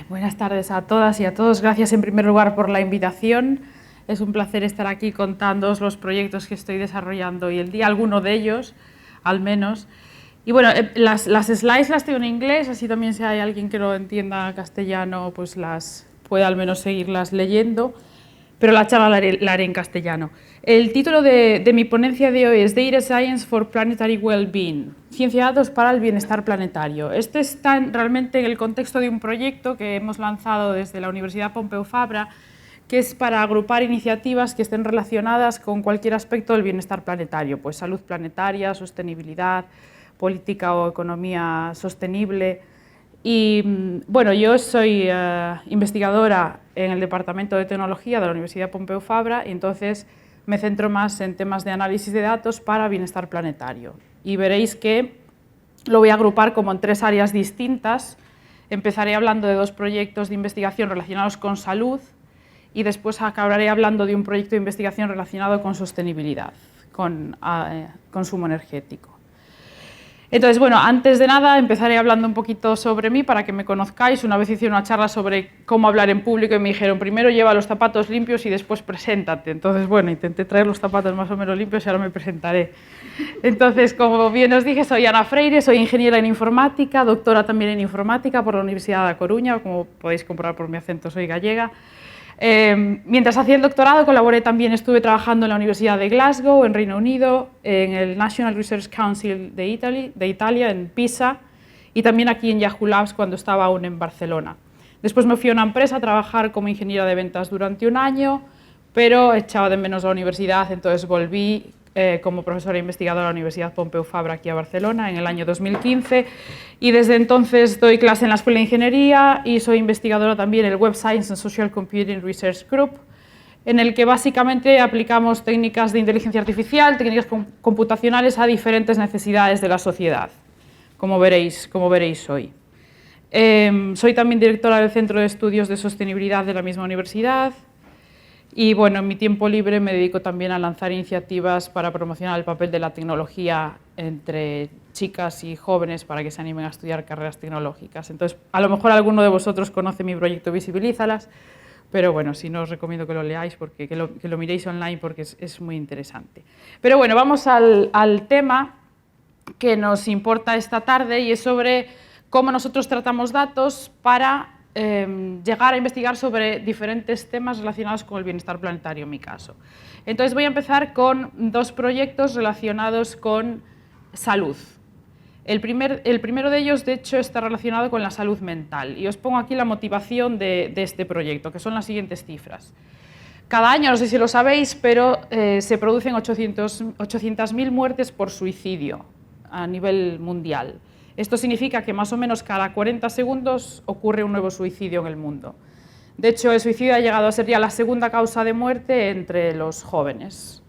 Buenas tardes a todas y a todos. Gracias en primer lugar por la invitación. Es un placer estar aquí contándoos los proyectos que estoy desarrollando y el día alguno de ellos, al menos. Y bueno, las slides las tengo en inglés, así también si hay alguien que no entienda castellano, pues las puede al menos seguirlas leyendo, pero la charla la haré en castellano. El título de mi ponencia de hoy es Data Science for Planetary Wellbeing, ciencia de datos para el bienestar planetario. Este está realmente en el contexto de un proyecto que hemos lanzado desde la Universidad Pompeu Fabra, que es para agrupar iniciativas que estén relacionadas con cualquier aspecto del bienestar planetario, pues salud planetaria, sostenibilidad, política o economía sostenible. Y bueno, yo soy investigadora en el Departamento de Tecnología de la Universidad Pompeu Fabra y entonces me centro más en temas de análisis de datos para bienestar planetario. Y veréis que lo voy a agrupar como en tres áreas distintas. Empezaré hablando de dos proyectos de investigación relacionados con salud y después acabaré hablando de un proyecto de investigación relacionado con sostenibilidad, con consumo energético. Entonces, bueno, antes de nada empezaré hablando un poquito sobre mí para que me conozcáis. Una vez hice una charla sobre cómo hablar en público y me dijeron, primero lleva los zapatos limpios y después preséntate. Entonces, bueno, intenté traer los zapatos más o menos limpios y ahora me presentaré. Entonces, como bien os dije, soy Ana Freire, soy ingeniera en informática, doctora también en informática por la Universidad de A Coruña, como podéis comprobar por mi acento, soy gallega. Mientras hacía el doctorado colaboré también, estuve trabajando en la Universidad de Glasgow, en Reino Unido, en el National Research Council de Italia, en Pisa, y también aquí en Yahoo Labs cuando estaba aún en Barcelona. Después me fui a una empresa a trabajar como ingeniera de ventas durante un año, pero echaba de menos la universidad, entonces volví como profesora e investigadora a la Universidad Pompeu Fabra aquí a Barcelona en el año 2015 y desde entonces doy clase en la Escuela de Ingeniería y soy investigadora también en el Web Science and Social Computing Research Group, en el que básicamente aplicamos técnicas de inteligencia artificial, técnicas computacionales a diferentes necesidades de la sociedad, como veréis hoy. Soy también directora del Centro de Estudios de Sostenibilidad de la misma universidad. Y bueno, en mi tiempo libre me dedico también a lanzar iniciativas para promocionar el papel de la tecnología entre chicas y jóvenes para que se animen a estudiar carreras tecnológicas. Entonces, a lo mejor alguno de vosotros conoce mi proyecto Visibilízalas, pero bueno, si no os recomiendo que lo leáis, que lo miréis online porque es muy interesante. Pero bueno, vamos al tema que nos importa esta tarde y es sobre cómo nosotros tratamos datos para llegar a investigar sobre diferentes temas relacionados con el bienestar planetario, en mi caso. Entonces voy a empezar con dos proyectos relacionados con salud. El primero de ellos, de hecho, está relacionado con la salud mental y os pongo aquí la motivación de este proyecto, que son las siguientes cifras. Cada año, no sé si lo sabéis, pero se producen 800.000 muertes por suicidio a nivel mundial. Esto significa que más o menos cada 40 segundos ocurre un nuevo suicidio en el mundo. De hecho, el suicidio ha llegado a ser ya la segunda causa de muerte entre los jóvenes.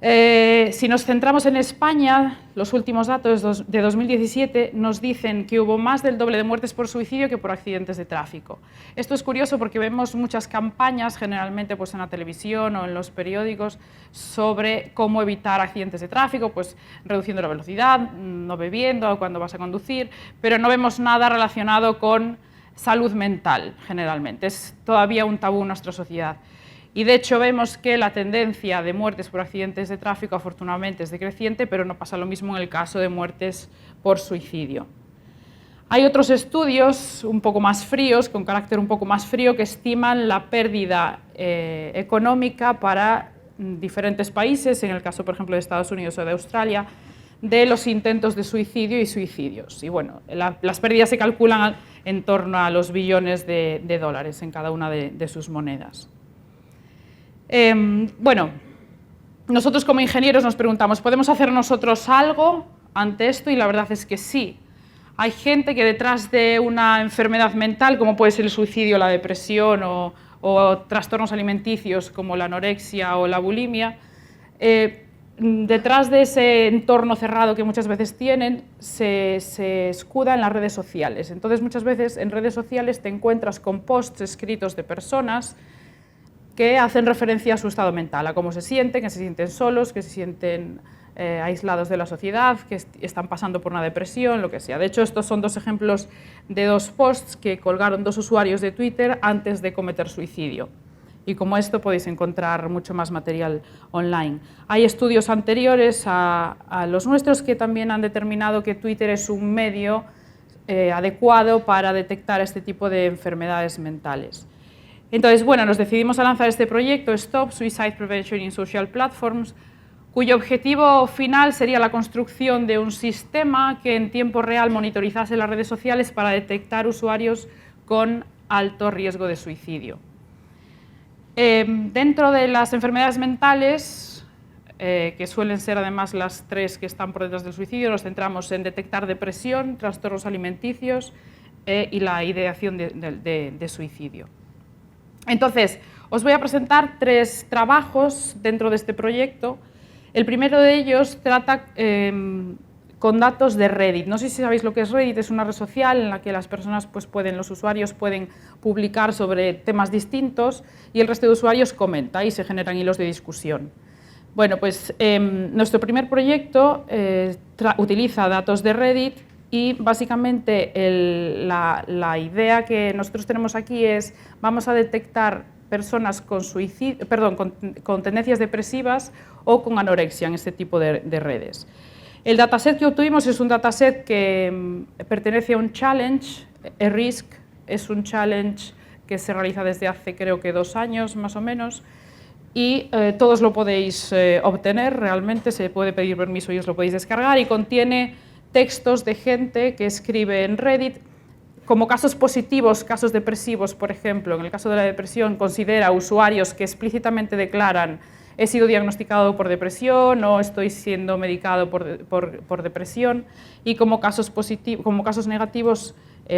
Si nos centramos en España, los últimos datos de 2017 nos dicen que hubo más del doble de muertes por suicidio que por accidentes de tráfico. Esto es curioso porque vemos muchas campañas, generalmente pues en la televisión o en los periódicos, sobre cómo evitar accidentes de tráfico, pues reduciendo la velocidad, no bebiendo cuando vas a conducir, pero no vemos nada relacionado con salud mental, generalmente. Es todavía un tabú en nuestra sociedad. Y de hecho vemos que la tendencia de muertes por accidentes de tráfico afortunadamente es decreciente, pero no pasa lo mismo en el caso de muertes por suicidio. Hay otros estudios un poco más fríos, con carácter un poco más frío, que estiman la pérdida económica para diferentes países, en el caso por ejemplo de Estados Unidos o de Australia, de los intentos de suicidio y suicidios. Y bueno, las pérdidas se calculan en torno a los billones de dólares en cada una de sus monedas. Bueno, nosotros como ingenieros nos preguntamos, ¿podemos hacer nosotros algo ante esto? Y la verdad es que sí. Hay gente que detrás de una enfermedad mental, como puede ser el suicidio, la depresión o trastornos alimenticios como la anorexia o la bulimia, detrás de ese entorno cerrado que muchas veces tienen, se escuda en las redes sociales. Entonces, muchas veces en redes sociales te encuentras con posts escritos de personas que hacen referencia a su estado mental, a cómo se sienten, que se sienten solos, que se sienten aislados de la sociedad, que están pasando por una depresión, lo que sea. De hecho, estos son dos ejemplos de dos posts que colgaron dos usuarios de Twitter antes de cometer suicidio. Y como esto podéis encontrar mucho más material online. Hay estudios anteriores a los nuestros que también han determinado que Twitter es un medio adecuado para detectar este tipo de enfermedades mentales. Entonces, bueno, nos decidimos a lanzar este proyecto, Stop Suicide Prevention in Social Platforms, cuyo objetivo final sería la construcción de un sistema que en tiempo real monitorizase las redes sociales para detectar usuarios con alto riesgo de suicidio. Dentro de las enfermedades mentales, que suelen ser además las tres que están por detrás del suicidio, nos centramos en detectar depresión, trastornos alimenticios y la ideación de suicidio. Entonces, os voy a presentar tres trabajos dentro de este proyecto. El primero de ellos trata con datos de Reddit. No sé si sabéis lo que es Reddit, es una red social en la que las personas, los usuarios pueden publicar sobre temas distintos y el resto de usuarios comenta y se generan hilos de discusión. Bueno, pues nuestro primer proyecto utiliza datos de Reddit y básicamente la idea que nosotros tenemos aquí es vamos a detectar personas con tendencias depresivas o con anorexia en este tipo de redes. El dataset que obtuvimos es un dataset que pertenece a un challenge, ERISC, es un challenge que se realiza desde hace creo que 2 años más o menos y todos lo podéis obtener, realmente se puede pedir permiso y os lo podéis descargar y contiene textos de gente que escribe en Reddit como casos positivos, casos depresivos, por ejemplo, en el caso de la depresión considera usuarios que explícitamente declaran he sido diagnosticado por depresión o estoy siendo medicado por depresión y como casos negativos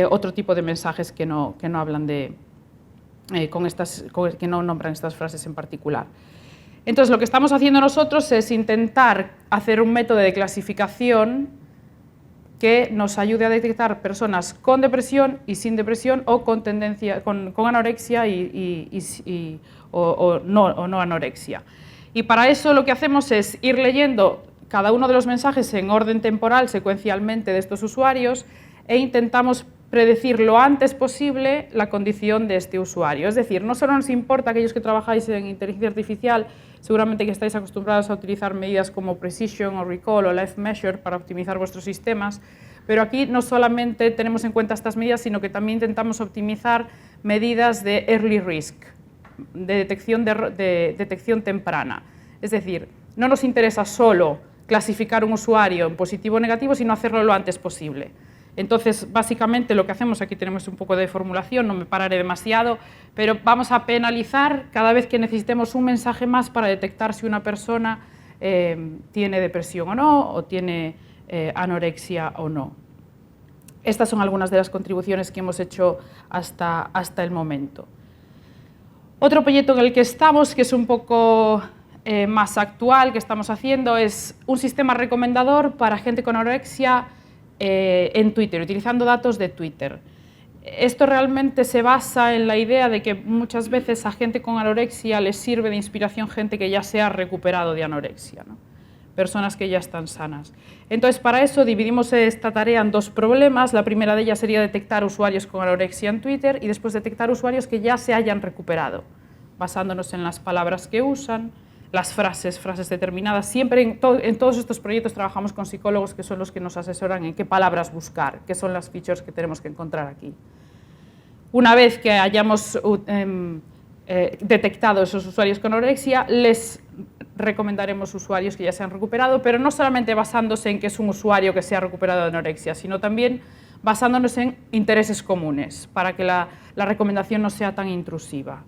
otro tipo de mensajes que no hablan que no nombran estas frases en particular. Entonces lo que estamos haciendo nosotros es intentar hacer un método de clasificación que nos ayude a detectar personas con depresión y sin depresión o con anorexia o no anorexia. Y para eso lo que hacemos es ir leyendo cada uno de los mensajes en orden temporal, secuencialmente, de estos usuarios e intentamos predecir lo antes posible la condición de este usuario. Es decir, no solo nos importa aquellos que trabajáis en inteligencia artificial, seguramente que estáis acostumbrados a utilizar medidas como Precision o Recall o Life Measure para optimizar vuestros sistemas, pero aquí no solamente tenemos en cuenta estas medidas, sino que también intentamos optimizar medidas de Early Risk, de detección temprana. Es decir, no nos interesa solo clasificar un usuario en positivo o negativo, sino hacerlo lo antes posible. Entonces, básicamente lo que hacemos, aquí tenemos un poco de formulación, no me pararé demasiado, pero vamos a penalizar cada vez que necesitemos un mensaje más para detectar si una persona tiene depresión o no, o tiene anorexia o no. Estas son algunas de las contribuciones que hemos hecho hasta el momento. Otro proyecto en el que estamos, que es un poco más actual, que estamos haciendo, es un sistema recomendador para gente con anorexia en Twitter, utilizando datos de Twitter. Esto realmente se basa en la idea de que muchas veces a gente con anorexia les sirve de inspiración gente que ya se ha recuperado de anorexia, ¿no? Personas que ya están sanas. Entonces, para eso dividimos esta tarea en dos problemas. La primera de ellas sería detectar usuarios con anorexia en Twitter y después detectar usuarios que ya se hayan recuperado, basándonos en las palabras que usan, las frases determinadas. Siempre en todos estos proyectos trabajamos con psicólogos que son los que nos asesoran en qué palabras buscar, qué son las features que tenemos que encontrar aquí. Una vez que hayamos detectado esos usuarios con anorexia, les recomendaremos usuarios que ya se han recuperado, pero no solamente basándose en que es un usuario que se ha recuperado de anorexia, sino también basándonos en intereses comunes, para que la recomendación no sea tan intrusiva.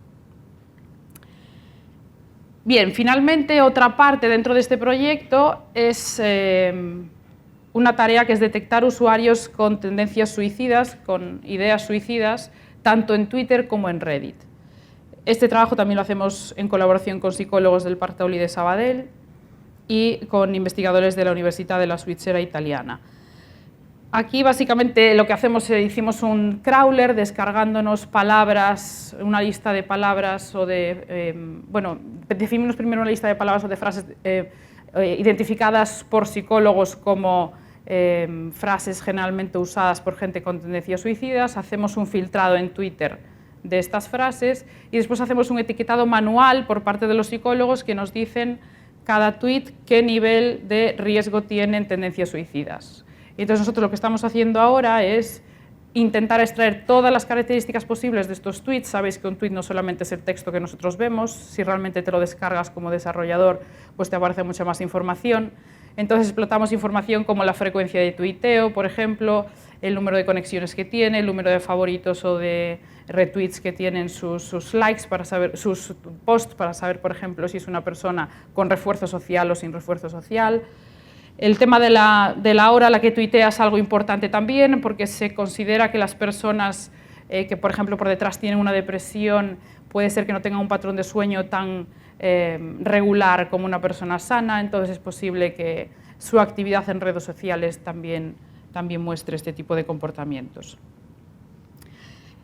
Bien, finalmente, otra parte dentro de este proyecto es una tarea que es detectar usuarios con tendencias suicidas, con ideas suicidas, tanto en Twitter como en Reddit. Este trabajo también lo hacemos en colaboración con psicólogos del Parc Taulí de Sabadell y con investigadores de la Universidad de la Svizzera italiana. Aquí básicamente lo que hacemos es hicimos un crawler descargándonos palabras, una lista de palabras o de, bueno, definimos primero una lista de palabras o de frases identificadas por psicólogos como frases generalmente usadas por gente con tendencias suicidas, hacemos un filtrado en Twitter de estas frases y después hacemos un etiquetado manual por parte de los psicólogos que nos dicen cada tweet qué nivel de riesgo tiene en tendencias suicidas. Y entonces nosotros lo que estamos haciendo ahora es intentar extraer todas las características posibles de estos tweets. Sabéis que un tweet no solamente es el texto que nosotros vemos, si realmente te lo descargas como desarrollador, pues te aparece mucha más información. Entonces explotamos información como la frecuencia de tuiteo, por ejemplo, el número de conexiones que tiene, el número de favoritos o de retweets que tienen sus likes, para saber, sus posts, para saber, por ejemplo, si es una persona con refuerzo social o sin refuerzo social. El tema de la hora a la que tuitea es algo importante también, porque se considera que las personas que, por ejemplo, por detrás tienen una depresión, puede ser que no tengan un patrón de sueño tan regular como una persona sana, entonces es posible que su actividad en redes sociales también muestre este tipo de comportamientos.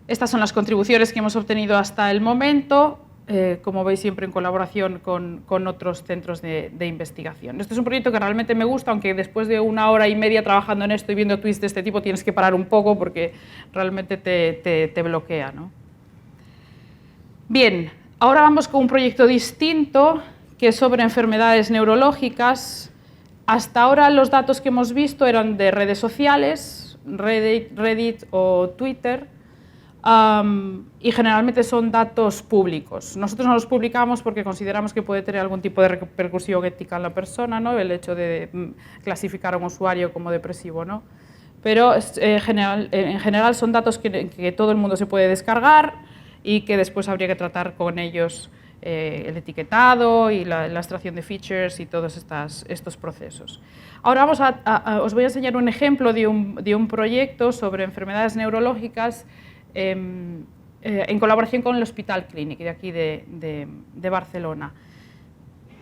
Estas son las contribuciones que hemos obtenido hasta el momento, como veis siempre en colaboración con otros centros de investigación. Este es un proyecto que realmente me gusta, aunque después de 1 hora y media trabajando en esto y viendo tweets de este tipo tienes que parar un poco porque realmente te bloquea, ¿no? Bien, ahora vamos con un proyecto distinto que es sobre enfermedades neurológicas. Hasta ahora los datos que hemos visto eran de redes sociales, Reddit o Twitter, y generalmente son datos públicos. Nosotros no los publicamos porque consideramos que puede tener algún tipo de repercusión ética en la persona, ¿no? El hecho de clasificar a un usuario como depresivo, ¿no? Pero en general son datos que todo el mundo se puede descargar y que después habría que tratar con ellos el etiquetado y la extracción de features y todos estos procesos. Ahora os voy a enseñar un ejemplo de un proyecto sobre enfermedades neurológicas en colaboración con el Hospital Clínic de aquí de Barcelona.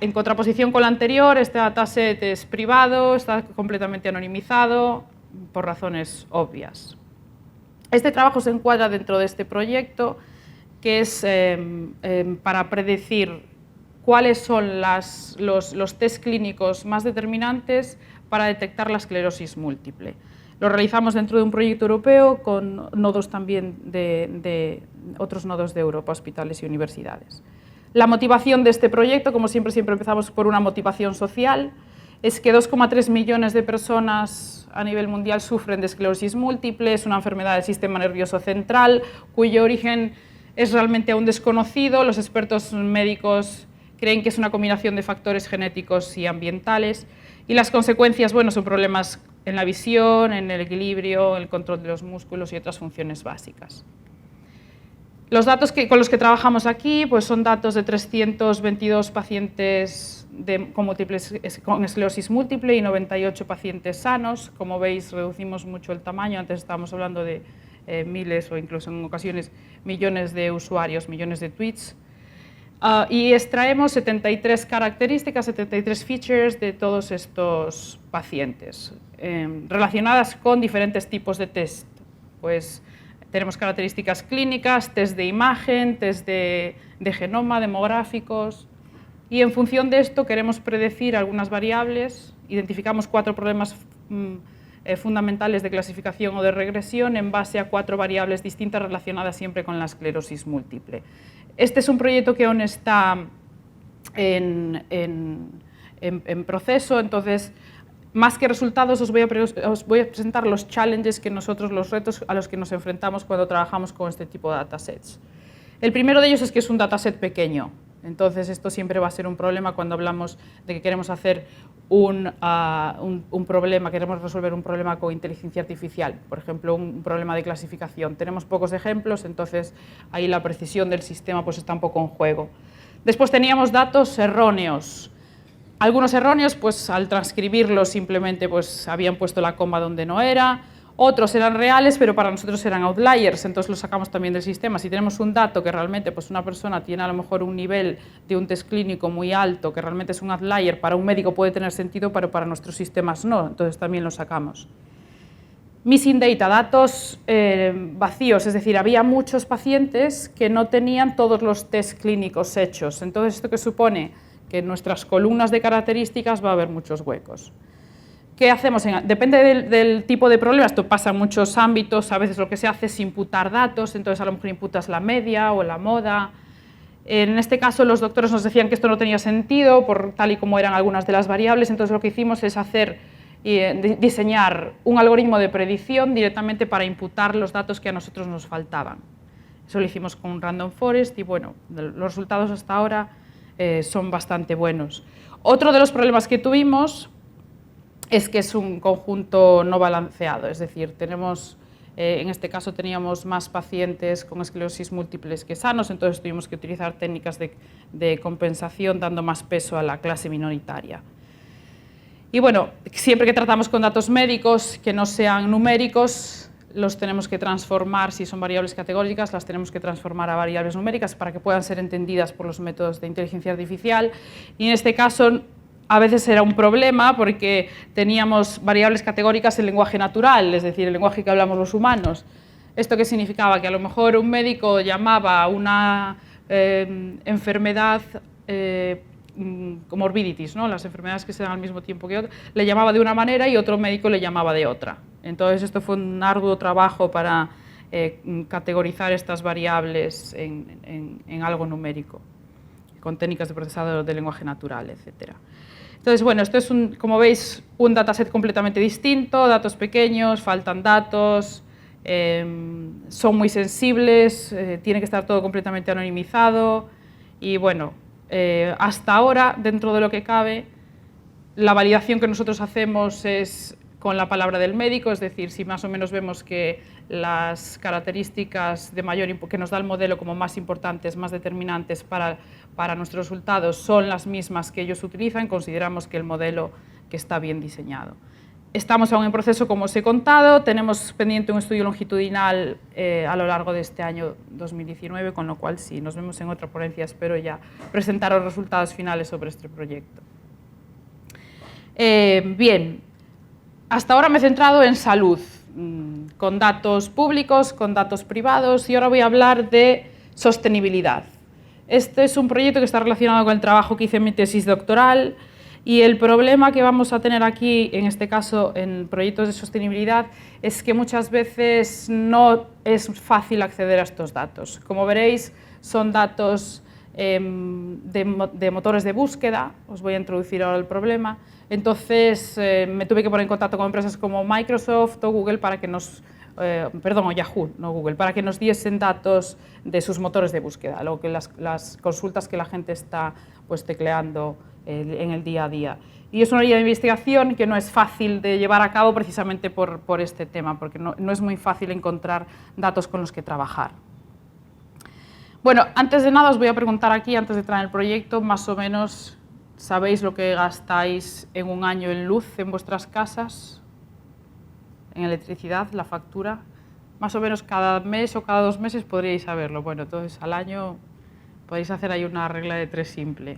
En contraposición con la anterior, este dataset es privado, está completamente anonimizado por razones obvias. Este trabajo se encuadra dentro de este proyecto, que es para predecir cuáles son los test clínicos más determinantes para detectar la esclerosis múltiple. Lo realizamos dentro de un proyecto europeo con nodos también de otros nodos de Europa, hospitales y universidades. La motivación de este proyecto, como siempre empezamos por una motivación social, es que 2,3 millones de personas a nivel mundial sufren de esclerosis múltiple, es una enfermedad del sistema nervioso central cuyo origen es realmente aún desconocido. Los expertos médicos creen que es una combinación de factores genéticos y ambientales y las consecuencias, bueno, son problemas en la visión, en el equilibrio, el control de los músculos y otras funciones básicas. Los datos con los que trabajamos aquí pues son datos de 322 pacientes con esclerosis múltiple y 98 pacientes sanos. Como veis, reducimos mucho el tamaño. Antes estábamos hablando de miles o incluso en ocasiones millones de usuarios, millones de tweets. Y extraemos 73 características, 73 features de todos estos pacientes, relacionadas con diferentes tipos de test. Pues tenemos características clínicas, test de imagen, test de genoma, demográficos, y en función de esto queremos predecir algunas variables. Identificamos 4 problemas fundamentales de clasificación o de regresión en base a 4 variables distintas relacionadas siempre con la esclerosis múltiple. Este es un proyecto que aún está en proceso, entonces, más que resultados, os voy a presentar los challenges que nosotros, los retos a los que nos enfrentamos cuando trabajamos con este tipo de datasets. El primero de ellos es que es un dataset pequeño, entonces esto siempre va a ser un problema cuando hablamos de que queremos hacer queremos resolver un problema con inteligencia artificial, por ejemplo, un problema de clasificación. Tenemos pocos ejemplos, entonces ahí la precisión del sistema pues está un poco en juego. Después teníamos datos erróneos. Algunos erróneos, pues al transcribirlos simplemente pues habían puesto la coma donde no era. Otros eran reales, pero para nosotros eran outliers, entonces los sacamos también del sistema. Si tenemos un dato que realmente pues una persona tiene a lo mejor un nivel de un test clínico muy alto, que realmente es un outlier, para un médico puede tener sentido, pero para nuestros sistemas no, entonces también lo sacamos. Missing data, datos vacíos, es decir, había muchos pacientes que no tenían todos los test clínicos hechos. Entonces, ¿esto qué supone? que en nuestras columnas de características va a haber muchos huecos. ¿Qué hacemos? Depende del tipo de problema, esto pasa en muchos ámbitos, a veces lo que se hace es imputar datos, entonces a lo mejor imputas la media o la moda. En este caso los doctores nos decían que esto no tenía sentido, por tal y como eran algunas de las variables, entonces lo que hicimos es diseñar un algoritmo de predicción directamente para imputar los datos que a nosotros nos faltaban. Eso lo hicimos con un Random Forest y bueno, los resultados hasta ahora son bastante buenos. Otro de los problemas que tuvimos es que es un conjunto no balanceado, es decir, en este caso teníamos más pacientes con esclerosis múltiples que sanos, entonces tuvimos que utilizar técnicas de compensación dando más peso a la clase minoritaria. Y bueno, siempre que tratamos con datos médicos que no sean numéricos, los tenemos que transformar, si son variables categóricas, las tenemos que transformar a variables numéricas para que puedan ser entendidas por los métodos de inteligencia artificial. Y en este caso, a veces era un problema porque teníamos variables categóricas en lenguaje natural, es decir, el lenguaje que hablamos los humanos. ¿Esto qué significaba? Que a lo mejor un médico llamaba a una enfermedad, comorbidities, ¿no? Las enfermedades que se dan al mismo tiempo que otra, le llamaba de una manera y otro médico le llamaba de otra. Entonces esto fue un arduo trabajo para categorizar estas variables en algo numérico, con técnicas de procesado de lenguaje natural, etc. Entonces, bueno, esto es, como veis, un dataset completamente distinto, datos pequeños, faltan datos, son muy sensibles, tiene que estar todo completamente anonimizado y, bueno, hasta ahora, dentro de lo que cabe, la validación que nosotros hacemos es con la palabra del médico, es decir, si más o menos vemos que las características que nos da el modelo como más importantes, más determinantes para nuestros resultados son las mismas que ellos utilizan, consideramos que el modelo que está bien diseñado. Estamos aún en proceso, como os he contado, tenemos pendiente un estudio longitudinal a lo largo de este año 2019, con lo cual sí, nos vemos en otra ponencia, espero ya presentar los resultados finales sobre este proyecto. Bien, hasta ahora me he centrado en salud, con datos públicos, con datos privados, y ahora voy a hablar de sostenibilidad. Este es un proyecto que está relacionado con el trabajo que hice en mi tesis doctoral, y el problema que vamos a tener aquí, en este caso en proyectos de sostenibilidad, es que muchas veces no es fácil acceder a estos datos. Como veréis, son datos de motores de búsqueda, os voy a introducir ahora el problema. Entonces me tuve que poner en contacto con empresas como Microsoft o Google para que o Yahoo, no Google, para que nos diesen datos de sus motores de búsqueda, luego que las consultas que la gente está pues tecleando en el día a día. Y es una línea de investigación que no es fácil de llevar a cabo precisamente por este tema, porque no es muy fácil encontrar datos con los que trabajar. Bueno, antes de nada os voy a preguntar aquí, antes de entrar en el proyecto, más o menos, ¿sabéis lo que gastáis en un año en luz en vuestras casas? En electricidad, la factura. Más o menos cada mes o cada 2 meses podríais saberlo. Bueno, entonces al año podéis hacer ahí una regla de 3 simple.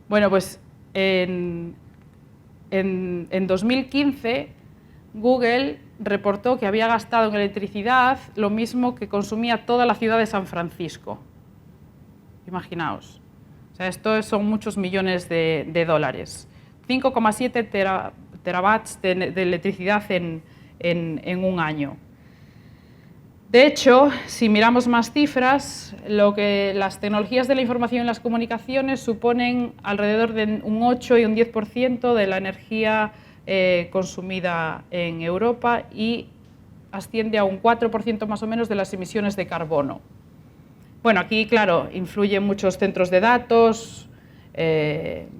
Bueno, pues en 2015 Google reportó que había gastado en electricidad lo mismo que consumía toda la ciudad de San Francisco. Imaginaos. O sea, esto son muchos millones de dólares. 5,7 terawatts de electricidad en un año. De hecho, si miramos más cifras, las tecnologías de la información y las comunicaciones suponen alrededor de un 8 y un 10% de la energía consumida en Europa y asciende a un 4% más o menos de las emisiones de carbono. Bueno, aquí, claro, influyen muchos centros de datos,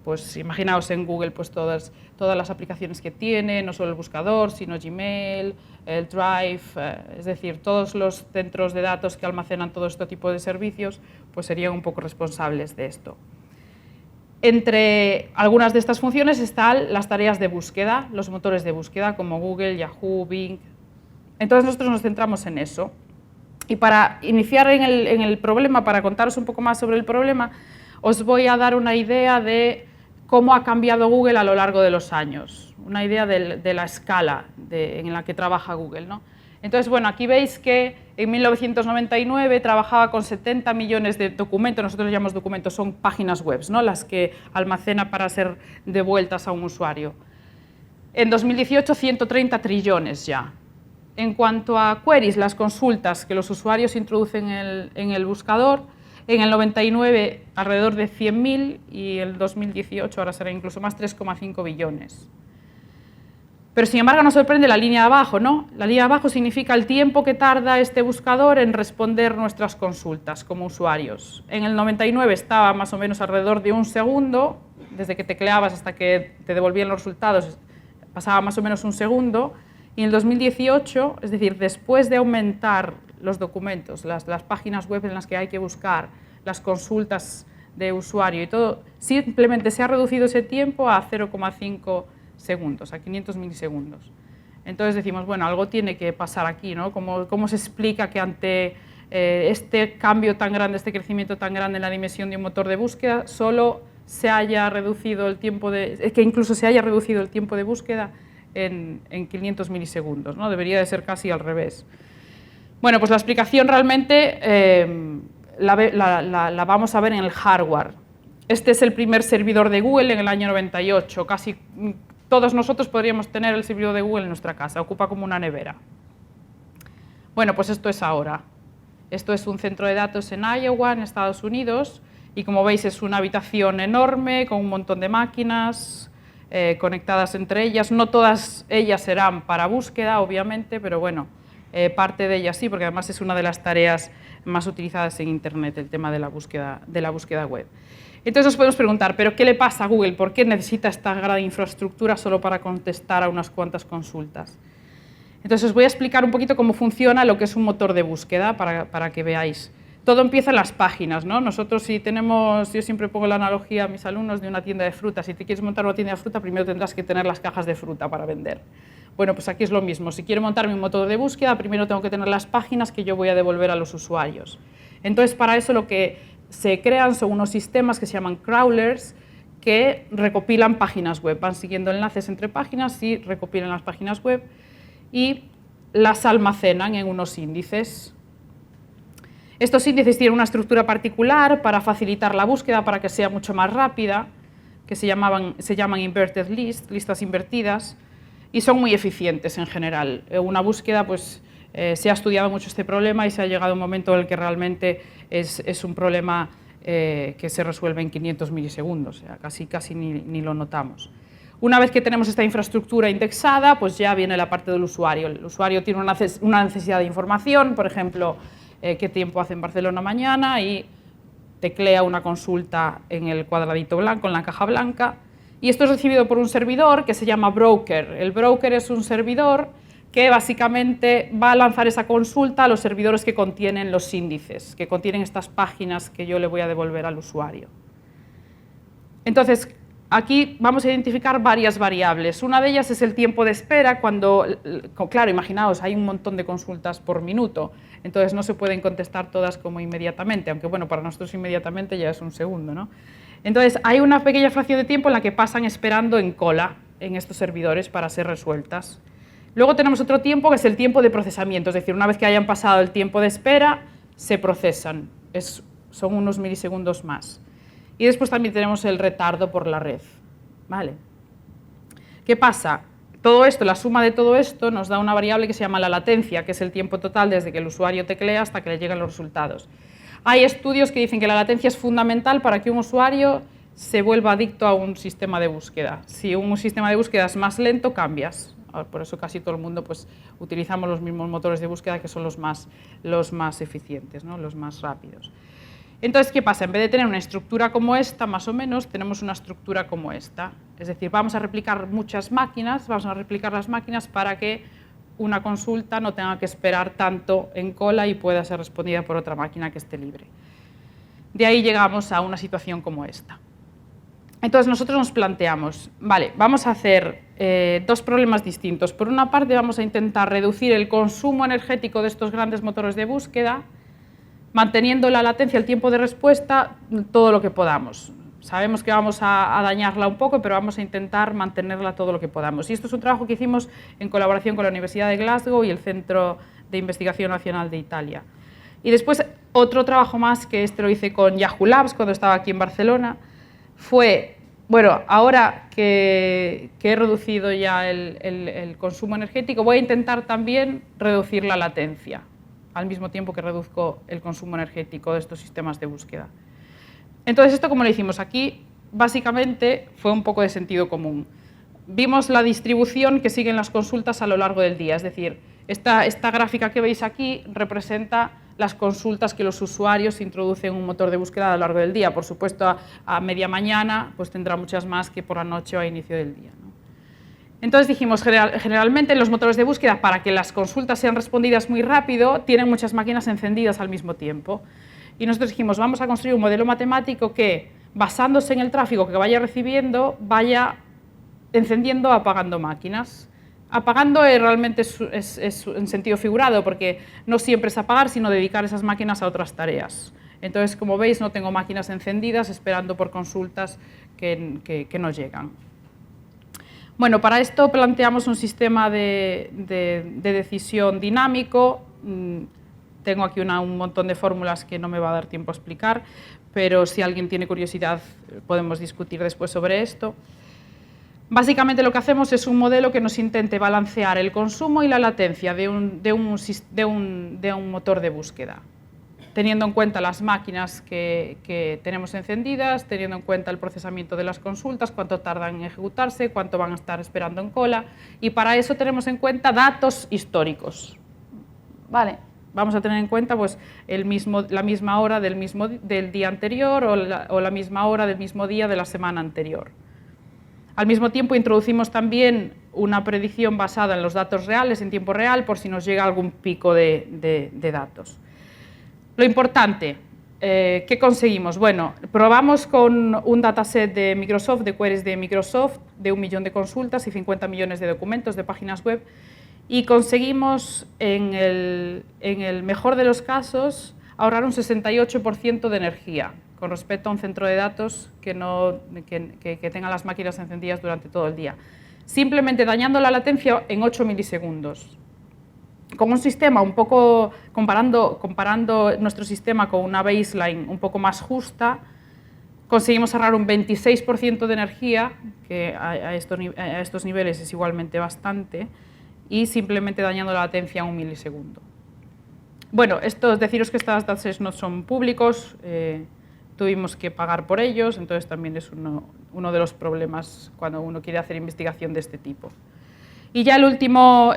pues imaginaos en Google pues todas las aplicaciones que tiene, no solo el buscador, sino Gmail, el Drive, es decir, todos los centros de datos que almacenan todo este tipo de servicios, pues serían un poco responsables de esto. Entre algunas de estas funciones están las tareas de búsqueda, los motores de búsqueda como Google, Yahoo, Bing. Entonces nosotros nos centramos en eso. Y para iniciar en el problema, para contaros un poco más sobre el problema, os voy a dar una idea de cómo ha cambiado Google a lo largo de los años, una idea de la escala en la que trabaja Google, ¿no? Entonces, bueno, aquí veis que en 1999 trabajaba con 70 millones de documentos, nosotros los llamamos documentos, son páginas web, ¿no? Las que almacena para ser devueltas a un usuario. En 2018, 130 trillones ya. En cuanto a queries, las consultas que los usuarios introducen en el buscador, en el 99 alrededor de 100.000 y el 2018, ahora será incluso más, 3,5 billones. Pero sin embargo nos sorprende la línea de abajo, ¿no? La línea de abajo significa el tiempo que tarda este buscador en responder nuestras consultas como usuarios. En el 99 estaba más o menos alrededor de 1 segundo, desde que tecleabas hasta que te devolvían los resultados, pasaba más o menos 1 segundo, y en el 2018, es decir, después de aumentar los documentos, las páginas web en las que hay que buscar, las consultas de usuario y todo, simplemente se ha reducido ese tiempo a 0,5 segundos, a 500 milisegundos. Entonces decimos, bueno, algo tiene que pasar aquí, ¿no? ¿Cómo se explica que ante este cambio tan grande, este crecimiento tan grande en la dimensión de un motor de búsqueda, solo se haya reducido el tiempo que incluso se haya reducido el tiempo de búsqueda en 500 milisegundos, ¿no? Debería de ser casi al revés. Bueno, pues la explicación realmente la vamos a ver en el hardware. Este es el primer servidor de Google en el año 98, casi todos nosotros podríamos tener el servidor de Google en nuestra casa, ocupa como una nevera. Bueno, pues esto es ahora. Esto es un centro de datos en Iowa, en Estados Unidos, y como veis es una habitación enorme con un montón de máquinas conectadas entre ellas. No todas ellas serán para búsqueda, obviamente, pero bueno, parte de ellas sí, porque además es una de las tareas más utilizadas en Internet, el tema de la búsqueda web. Entonces nos podemos preguntar, ¿pero qué le pasa a Google? ¿Por qué necesita esta gran infraestructura solo para contestar a unas cuantas consultas? Entonces os voy a explicar un poquito cómo funciona lo que es un motor de búsqueda para que veáis. Todo empieza en las páginas, ¿no? Nosotros si tenemos, yo siempre pongo la analogía a mis alumnos de una tienda de fruta. Si te quieres montar una tienda de fruta, primero tendrás que tener las cajas de fruta para vender. Bueno, pues aquí es lo mismo. Si quiero montar mi motor de búsqueda, primero tengo que tener las páginas que yo voy a devolver a los usuarios. Entonces, para eso lo que se crean son unos sistemas que se llaman crawlers que recopilan páginas web, van siguiendo enlaces entre páginas y recopilan las páginas web y las almacenan en unos índices. Estos índices tienen una estructura particular para facilitar la búsqueda, para que sea mucho más rápida, que se llaman inverted lists, listas invertidas, y son muy eficientes en general. Una búsqueda, pues, se ha estudiado mucho este problema y se ha llegado a un momento en el que realmente es un problema que se resuelve en 500 milisegundos, o sea, casi ni lo notamos. Una vez que tenemos esta infraestructura indexada, pues ya viene la parte del usuario. El usuario tiene una necesidad de información, por ejemplo, qué tiempo hace en Barcelona mañana, y teclea una consulta en el cuadradito blanco, en la caja blanca, y esto es recibido por un servidor que se llama broker. El broker es un servidor que básicamente va a lanzar esa consulta a los servidores que contienen los índices, que contienen estas páginas que yo le voy a devolver al usuario. Entonces, aquí vamos a identificar varias variables. Una de ellas es el tiempo de espera cuando, claro, imaginaos, hay un montón de consultas por minuto, entonces no se pueden contestar todas como inmediatamente, aunque bueno, para nosotros inmediatamente ya es un segundo, ¿no? Entonces, hay una pequeña fracción de tiempo en la que pasan esperando en cola en estos servidores para ser resueltas. Luego tenemos otro tiempo que es el tiempo de procesamiento, es decir, una vez que hayan pasado el tiempo de espera, se procesan, son unos milisegundos más. Y después también tenemos el retardo por la red, ¿vale? ¿Qué pasa? Todo esto, la suma de todo esto nos da una variable que se llama la latencia, que es el tiempo total desde que el usuario teclea hasta que le llegan los resultados. Hay estudios que dicen que la latencia es fundamental para que un usuario se vuelva adicto a un sistema de búsqueda. Si un sistema de búsqueda es más lento, cambias. Por eso casi todo el mundo pues, utilizamos los mismos motores de búsqueda que son los más eficientes, ¿no? Los más rápidos. Entonces, ¿qué pasa? En vez de tener una estructura como esta, más o menos, tenemos una estructura como esta. Es decir, vamos a replicar muchas máquinas, vamos a replicar las máquinas para que una consulta no tenga que esperar tanto en cola y pueda ser respondida por otra máquina que esté libre. De ahí llegamos a una situación como esta. Entonces, nosotros nos planteamos, vale, vamos a hacer dos problemas distintos. Por una parte, vamos a intentar reducir el consumo energético de estos grandes motores de búsqueda, manteniendo la latencia, el tiempo de respuesta, todo lo que podamos. sabemos que vamos a dañarla un poco, pero vamos a intentar mantenerla todo lo que podamos. Y esto es un trabajo que hicimos en colaboración con la Universidad de Glasgow y el Centro de Investigación Nacional de Italia. Y después, otro trabajo más, que este lo hice con Yahoo Labs cuando estaba aquí en Barcelona, fue, bueno, ahora que he reducido ya el consumo energético, voy a intentar también reducir la latencia, al mismo tiempo que reduzco el consumo energético de estos sistemas de búsqueda. Entonces, ¿esto cómo lo hicimos? Aquí, básicamente, fue un poco de sentido común. Vimos la distribución que siguen las consultas a lo largo del día, es decir, esta gráfica que veis aquí representa las consultas que los usuarios introducen en un motor de búsqueda a lo largo del día. Por supuesto, a media mañana pues tendrá muchas más que por la noche o a inicio del día, ¿no? Entonces dijimos, generalmente los motores de búsqueda, para que las consultas sean respondidas muy rápido, tienen muchas máquinas encendidas al mismo tiempo. Y nosotros dijimos, vamos a construir un modelo matemático que, basándose en el tráfico que vaya recibiendo, vaya encendiendo o apagando máquinas. Apagando realmente es en sentido figurado, porque no siempre es apagar, sino dedicar esas máquinas a otras tareas. Entonces, como veis, no tengo máquinas encendidas esperando por consultas que no llegan. Bueno, para esto planteamos un sistema de decisión dinámico. Tengo aquí un montón de fórmulas que no me va a dar tiempo a explicar, pero si alguien tiene curiosidad podemos discutir después sobre esto. Básicamente lo que hacemos es un modelo que nos intente balancear el consumo y la latencia de un motor de búsqueda, teniendo en cuenta las máquinas que tenemos encendidas, teniendo en cuenta el procesamiento de las consultas, cuánto tardan en ejecutarse, cuánto van a estar esperando en cola, y para eso tenemos en cuenta datos históricos. Vale, vamos a tener en cuenta pues, la misma hora del día anterior o la misma hora del mismo día de la semana anterior. Al mismo tiempo introducimos también una predicción basada en los datos reales, en tiempo real, por si nos llega algún pico de datos. Lo importante, ¿qué conseguimos? Bueno, probamos con un dataset de Microsoft, de queries de Microsoft, de 1 millón de consultas y 50 millones de documentos de páginas web, y conseguimos, en el mejor de los casos, ahorrar un 68% de energía con respecto a un centro de datos que tenga las máquinas encendidas durante todo el día, simplemente dañando la latencia en 8 milisegundos. Con un sistema un poco, comparando nuestro sistema con una baseline un poco más justa, conseguimos ahorrar un 26% de energía, que a estos niveles es igualmente bastante, y simplemente dañando la latencia en 1 milisegundo. Bueno, deciros que estas datasets no son públicos, tuvimos que pagar por ellos, entonces también es uno de los problemas cuando uno quiere hacer investigación de este tipo. Y ya el último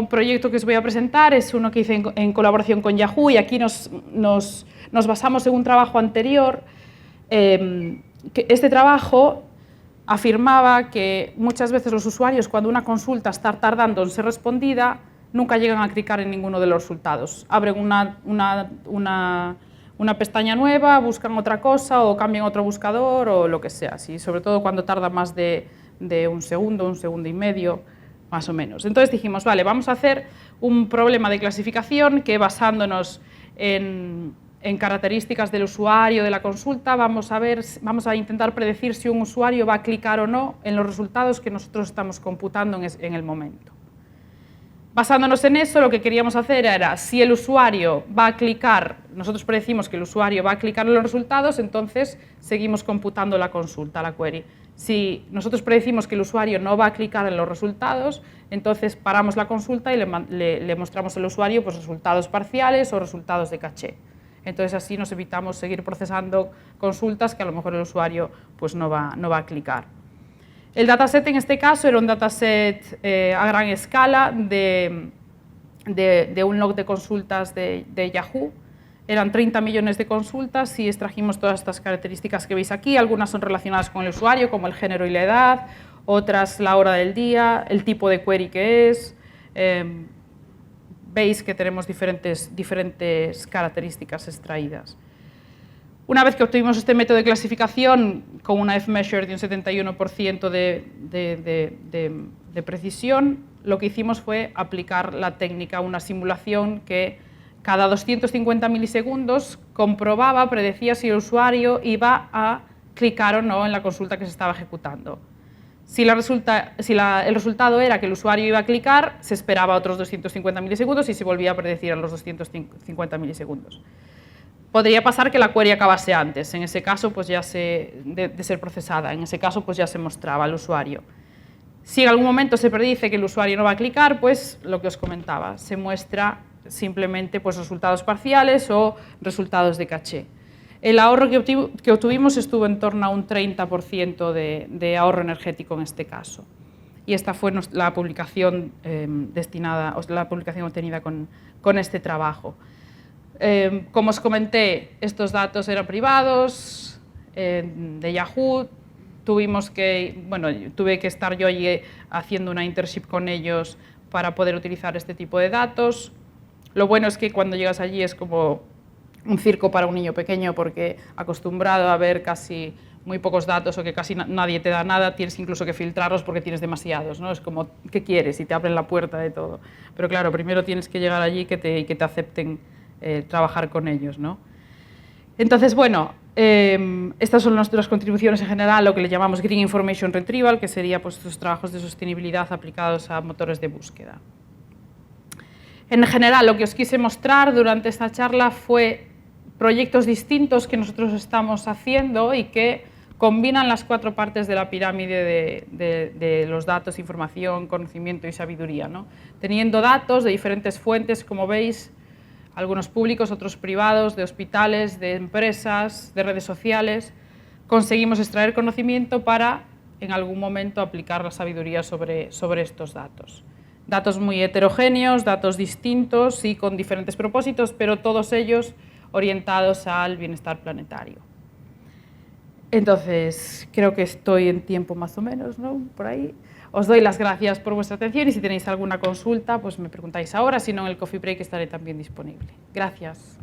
proyecto que os voy a presentar es uno que hice en colaboración con Yahoo, y aquí nos basamos en un trabajo anterior. Este trabajo afirmaba que muchas veces los usuarios, cuando una consulta está tardando en ser respondida, nunca llegan a clicar en ninguno de los resultados. Abren una pestaña nueva, buscan otra cosa o cambian otro buscador o lo que sea, ¿sí? Sobre todo cuando tarda más de un segundo y medio, más o menos. Entonces dijimos, vale, vamos a hacer un problema de clasificación que, basándonos en características del usuario de la consulta, vamos a intentar predecir si un usuario va a clicar o no en los resultados que nosotros estamos computando en el momento. Basándonos en eso, lo que queríamos hacer era, si el usuario va a clicar, nosotros predecimos que el usuario va a clicar en los resultados, entonces seguimos computando la consulta, la query. Si nosotros predecimos que el usuario no va a clicar en los resultados, entonces paramos la consulta y le mostramos al usuario pues, resultados parciales o resultados de caché. Entonces así nos evitamos seguir procesando consultas que a lo mejor el usuario pues, no va a clicar. El dataset en este caso era un dataset a gran escala de un log de consultas de Yahoo. Eran 30 millones de consultas y extrajimos todas estas características que veis aquí. Algunas son relacionadas con el usuario, como el género y la edad, otras la hora del día, el tipo de query que es. Veis que tenemos diferentes características extraídas. Una vez que obtuvimos este método de clasificación con una F-measure de un 71% de precisión, lo que hicimos fue aplicar la técnica, una simulación que cada 250 milisegundos comprobaba, predecía si el usuario iba a clicar o no en la consulta que se estaba ejecutando. Si el resultado era que el usuario iba a clicar, se esperaba otros 250 milisegundos y se volvía a predecir a los 250 milisegundos. Podría pasar que la query acabase antes, en ese caso pues ya de ser procesada, en ese caso pues ya se mostraba al usuario. Si en algún momento se predice que el usuario no va a clicar, pues lo que os comentaba, se muestra simplemente pues, resultados parciales o resultados de caché. El ahorro que obtuvimos estuvo en torno a un 30% de ahorro energético en este caso. Y esta fue la publicación la publicación obtenida con este trabajo. Como os comenté, estos datos eran privados, de Yahoo. Tuve que estar yo allí haciendo una internship con ellos para poder utilizar este tipo de datos. Lo bueno es que cuando llegas allí es como un circo para un niño pequeño, porque acostumbrado a ver casi muy pocos datos o que casi nadie te da nada, tienes incluso que filtrarlos porque tienes demasiados, ¿no? Es como, ¿qué quieres? Y te abren la puerta de todo. Pero claro, primero tienes que llegar allí y que te acepten trabajar con ellos, ¿no? Entonces, bueno, estas son nuestras contribuciones en general, lo que le llamamos Green Information Retrieval, que sería pues, estos trabajos de sostenibilidad aplicados a motores de búsqueda. En general, lo que os quise mostrar durante esta charla fue proyectos distintos que nosotros estamos haciendo y que combinan las 4 partes de la pirámide de los datos, información, conocimiento y sabiduría, ¿no? Teniendo datos de diferentes fuentes, como veis, algunos públicos, otros privados, de hospitales, de empresas, de redes sociales, conseguimos extraer conocimiento para, en algún momento, aplicar la sabiduría sobre estos datos. Datos muy heterogéneos, datos distintos y con diferentes propósitos, pero todos ellos orientados al bienestar planetario. Entonces, creo que estoy en tiempo más o menos, ¿no? Por ahí. Os doy las gracias por vuestra atención y si tenéis alguna consulta, pues me preguntáis ahora, si no en el coffee break estaré también disponible. Gracias.